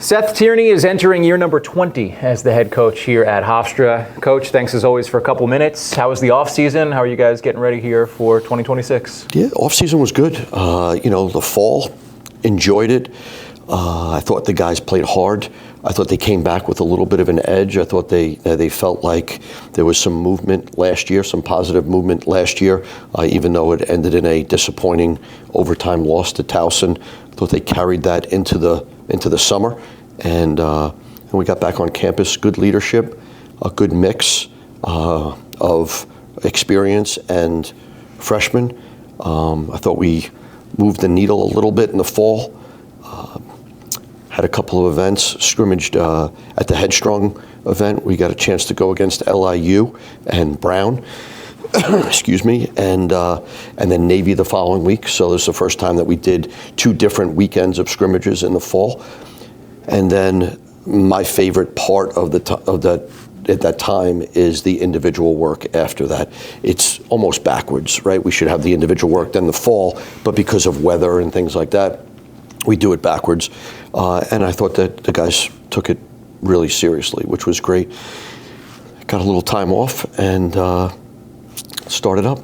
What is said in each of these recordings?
Seth Tierney is entering year number 20 as the head coach here at Hofstra. Coach, thanks as always for a couple minutes. How was the off-season? How are you guys getting ready here for 2026? Yeah, off-season was good. The fall, enjoyed it. I thought the guys played hard. I thought they came back with a little bit of an edge. I thought they felt like there was some movement last year, some positive movement last year, even though it ended in a disappointing overtime loss to Towson. I thought they carried that into the summer, and we got back on campus. Good leadership, a good mix of experience and freshmen. I thought we moved the needle a little bit in the fall. Had a couple of events, scrimmaged at the Headstrong event. We got a chance to go against LIU and Brown, excuse me, and then Navy the following week. So this is the first time that we did 2 different weekends of scrimmages in the fall. And then my favorite part of that at that time is the individual work after that. It's almost backwards, right? We should have the individual work then the fall, but because of weather and things like that, we do it backwards. And I thought that the guys took it really seriously, which was great. Got a little time off and started up.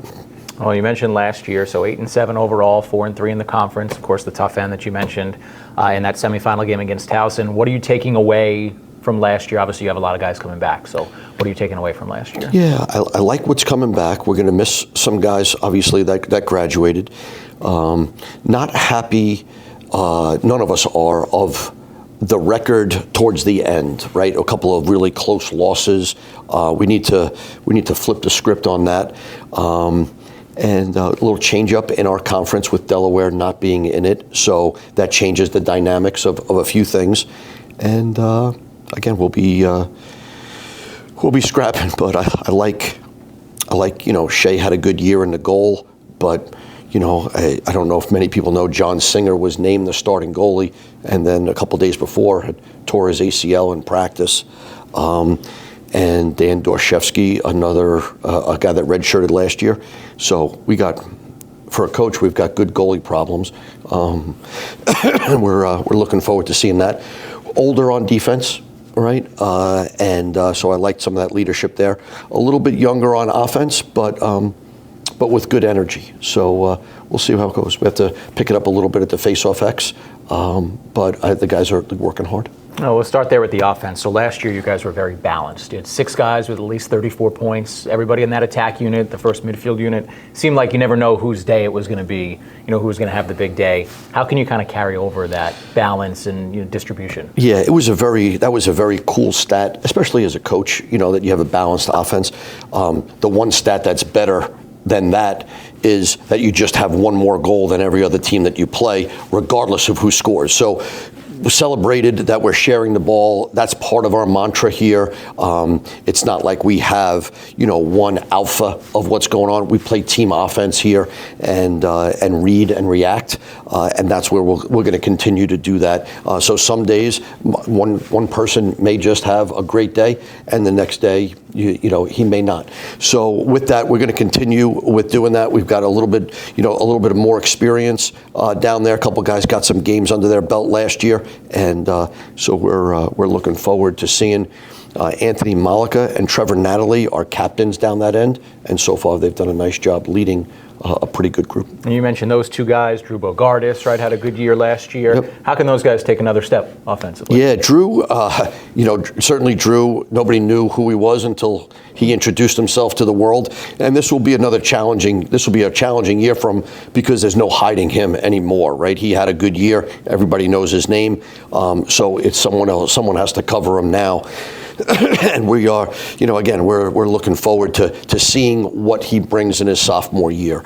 Well, you mentioned last year, so 8-7 overall, 4-3 in the conference. Of course, the tough end that you mentioned in that semifinal game against Towson. What are you taking away from last year? Obviously, you have a lot of guys coming back. So what are you taking away from last year? Yeah, I like what's coming back. We're going to miss some guys, obviously, that graduated. Not happy. None of us are of the record towards the end, right? A couple of really close losses. We need to flip the script on that. And a little change up in our conference with Delaware not being in it, so that changes the dynamics of a few things. And again, we'll be scrapping. But I like Shea had a good year in the goal, but. I don't know if many people know John Singer was named the starting goalie, and then a couple days before had tore his ACL in practice. And Dan Dorshevsky, a guy that redshirted last year. So for a coach, we've got good goalie problems. And we're looking forward to seeing that. Older on defense, right? So I liked some of that leadership there. A little bit younger on offense, but with good energy. So we'll see how it goes. We have to pick it up a little bit at the face-off X, but the guys are working hard. Oh, we'll start there with the offense. So last year, you guys were very balanced. You had 6 guys with at least 34 points. Everybody in that attack unit, the first midfield unit, seemed like you never know whose day it was going to be, who was going to have the big day. How can you kind of carry over that balance and distribution? Yeah, that was a very cool stat, especially as a coach, that you have a balanced offense. The one stat that's better than that is that you just have one more goal than every other team that you play, regardless of who scores. So we celebrated that we're sharing the ball. That's part of our mantra here. It's not like we have, one alpha of what's going on. We play team offense here and read and react, and that's where we're going to continue to do that. So some days, one person may just have a great day, and the next day, he may not. So with that, we're going to continue with doing that. We've got a little bit of more experience down there. A couple guys got some games under their belt last year. And so we're looking forward to seeing Anthony Malika and Trevor Natalie, our captains down that end. And so far, they've done a nice job leading a pretty good group. And you mentioned those 2 guys, Drew Bogardus, right, had a good year last year. Yep. How can those guys take another step offensively? Yeah, Drew, certainly Drew, nobody knew who he was until he introduced himself to the world. And this will be a challenging year for him because there's no hiding him anymore, right? He had a good year. Everybody knows his name. So it's someone else. Someone has to cover him now. And we are, again, we're looking forward to seeing what he brings in his sophomore year.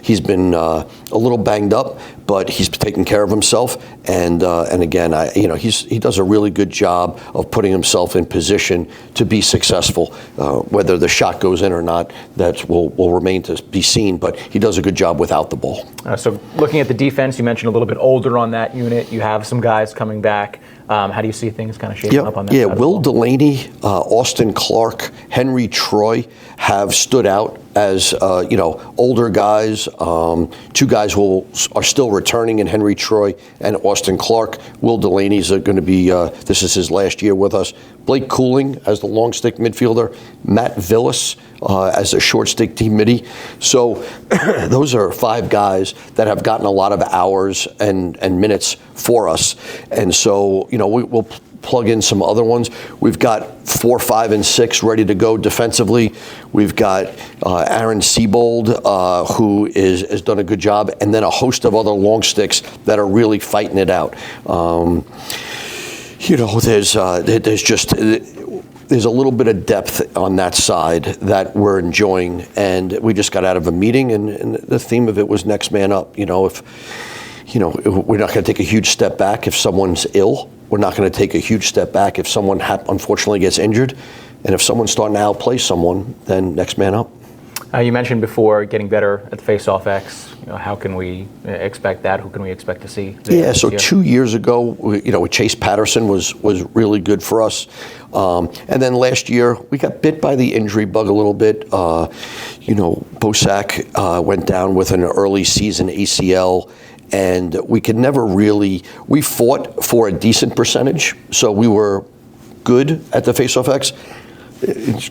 He's been a little banged up, but he's taking care of himself. And again, he does a really good job of putting himself in position to be successful. Whether the shot goes in or not, that will remain to be seen. But he does a good job without the ball. So looking at the defense, you mentioned a little bit older on that unit. You have some guys coming back. How do you see things kind of shaping up on that side? Will Delaney, Austin Clark, Henry Troy have stood out as older guys. Two guys are still returning in Henry Troy and Austin Clark. Will Delaney's going to be, this is his last year with us. Blake Cooling as the long stick midfielder. Matt Villas as a short stick team midi. So those are 5 guys that have gotten a lot of hours and minutes for us. And so, we'll plug in some other ones. We've got 4, 5, and 6 ready to go defensively. We've got Aaron Siebold, who has done a good job, and then a host of other long sticks that are really fighting it out. There's a little bit of depth on that side that we're enjoying, and we just got out of a meeting, and the theme of it was next man up. We're not going to take a huge step back if someone's ill. We're not going to take a huge step back if someone unfortunately gets injured. And if someone's starting to outplay someone, then next man up. You mentioned before getting better at the face-off X. How can we expect that? Who can we expect to see? Yeah, so 2 years ago, Chase Patterson was really good for us. And then last year, we got bit by the injury bug a little bit. Bosak went down with an early season ACL. And we could never we fought for a decent percentage, so we were good at the face-off X.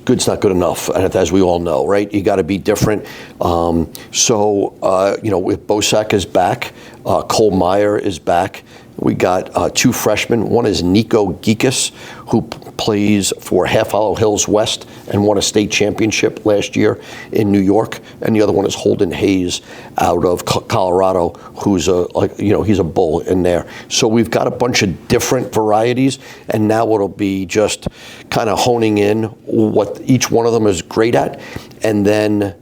Good's not good enough, as we all know, right? You got to be different. With Bosak is back, Cole Meyer is back. We got 2 freshmen. One is Nico Geekus, who plays for Half Hollow Hills West and won a state championship last year in New York. And the other one is Holden Hayes out of Colorado, who's he's a bull in there. So we've got a bunch of different varieties, and now it'll be just kind of honing in what each one of them is great at, and then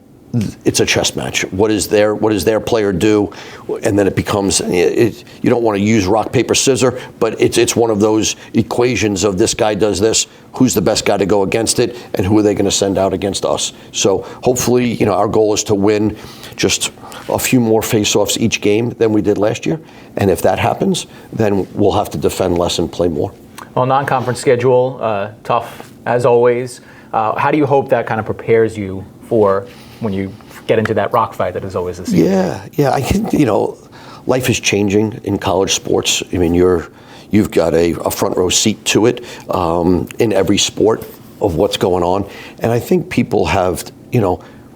it's a chess match. What does their player do? And then it becomes, you don't want to use rock, paper, scissors, but it's one of those equations of this guy does this, who's the best guy to go against it, and who are they going to send out against us? So hopefully, our goal is to win just a few more face-offs each game than we did last year. And if that happens, then we'll have to defend less and play more. Well, non-conference schedule, tough as always. How do you hope that kind of prepares you for when you get into that rock fight that is always the season? Yeah. I think, life is changing in college sports. I mean, you've got a front row seat to it in every sport of what's going on. And I think people have,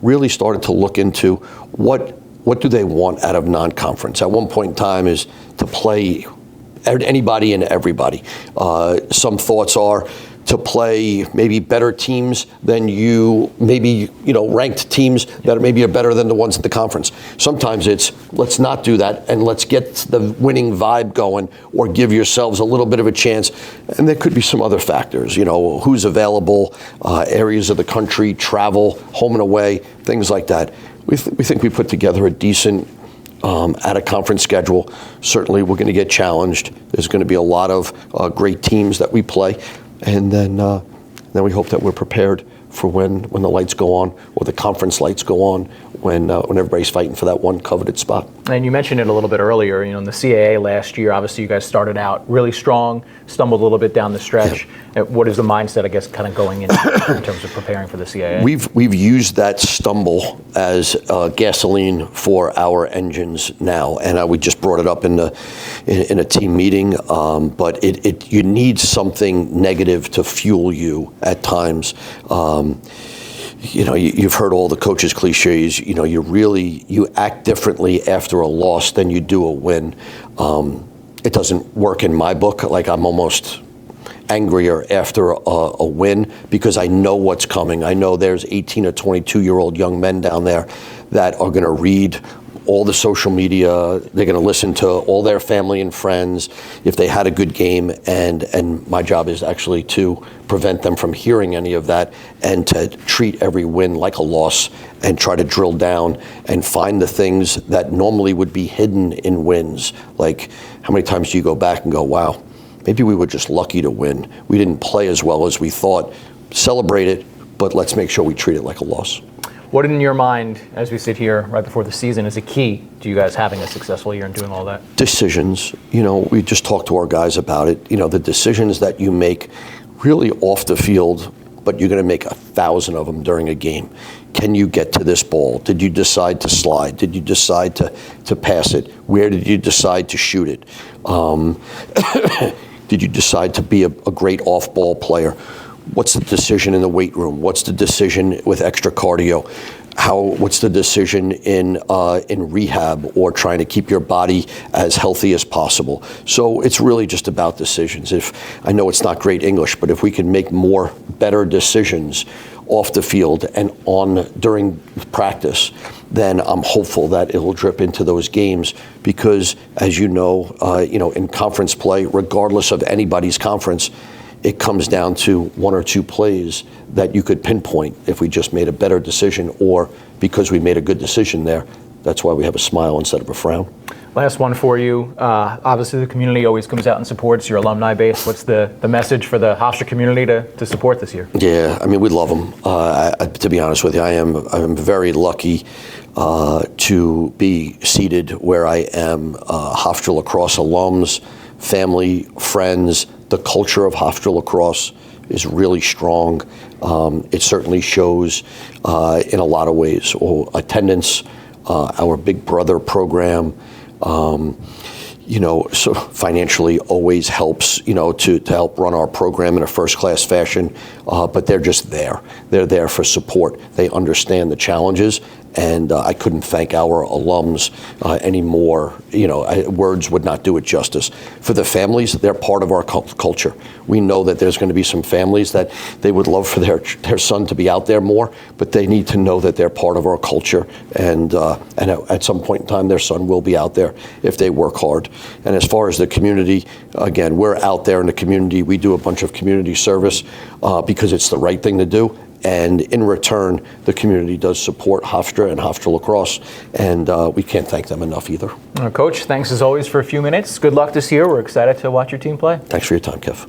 really started to look into what do they want out of non-conference. At one point in time is to play anybody and everybody. Some thoughts are to play maybe better teams than ranked teams that maybe are better than the ones in the conference. Sometimes it's, let's not do that and let's get the winning vibe going, or give yourselves a little bit of a chance. And there could be some other factors, who's available, areas of the country, travel, home and away, things like that. We think we put together a decent at a conference schedule. Certainly we're going to get challenged. There's going to be a lot of great teams that we play. And then we hope that we're prepared for when the lights go on, or the conference lights go on, when everybody's fighting for that one coveted spot. And you mentioned it a little bit earlier, in the CAA last year, obviously you guys started out really strong, stumbled a little bit down the stretch. Yeah. What is the mindset, I guess, kind of going in terms of preparing for the CAA? We've used that stumble as gasoline for our engines now, and we just brought it up in a team meeting. But you need something negative to fuel you at times. You've heard all the coaches' cliches. You act differently after a loss than you do a win. It doesn't work in my book. Like, I'm almost angrier after a win, because I know what's coming. I know there's 18 or 22-year-old young men down there that are going to read all the social media. They're going to listen to all their family and friends if they had a good game, and my job is actually to prevent them from hearing any of that, and to treat every win like a loss, and try to drill down and find the things that normally would be hidden in wins. Like, how many times do you go back and go, wow, maybe we were just lucky to win. We didn't play as well as we thought. Celebrate it, but let's make sure we treat it like a loss. What in your mind, as we sit here right before the season, is a key to you guys having a successful year and doing all that? Decisions. We just talked to our guys about it. The decisions that you make really off the field but you're going to make 1,000 of them during a game. Can you get to this ball? Did you decide to slide? Did you decide to pass it? Where did you decide to shoot it? Did you decide to be a great off-ball player? What's the decision in the weight room? What's the decision with extra cardio? What's the decision in rehab or trying to keep your body as healthy as possible? So it's really just about decisions. I know it's not great English, but if we can make better decisions off the field and during practice, then I'm hopeful that it'll drip into those games because, as you know, in conference play, regardless of anybody's conference, it comes down to one or two plays that you could pinpoint if we just made a better decision or because we made a good decision there. That's why we have a smile instead of a frown. Last one for you. Obviously, the community always comes out and supports your alumni base. What's the message for the Hofstra community to support this year? Yeah, I mean, we love them. To be honest with you, I'm very lucky to be seated where I am. Hofstra Lacrosse alums, family, friends. The culture of Hofstra Lacrosse is really strong. It certainly shows in a lot of ways. Attendance, our Big Brother program, so financially always helps, to help run our program in a first-class fashion. But they're just there. They're there for support. They understand the challenges, and I couldn't thank our alums anymore. Words would not do it justice. For the families, they're part of our culture. We know that there's going to be some families that they would love for their son to be out there more, but they need to know that they're part of our culture, and at some point in time, their son will be out there if they work hard. And as far as the community, again, we're out there in the community. We do a bunch of community service because it's the right thing to do. And in return, the community does support Hofstra and Hofstra Lacrosse, and we can't thank them enough either. Coach, thanks as always for a few minutes. Good luck this year. We're excited to watch your team play. Thanks for your time, Kev.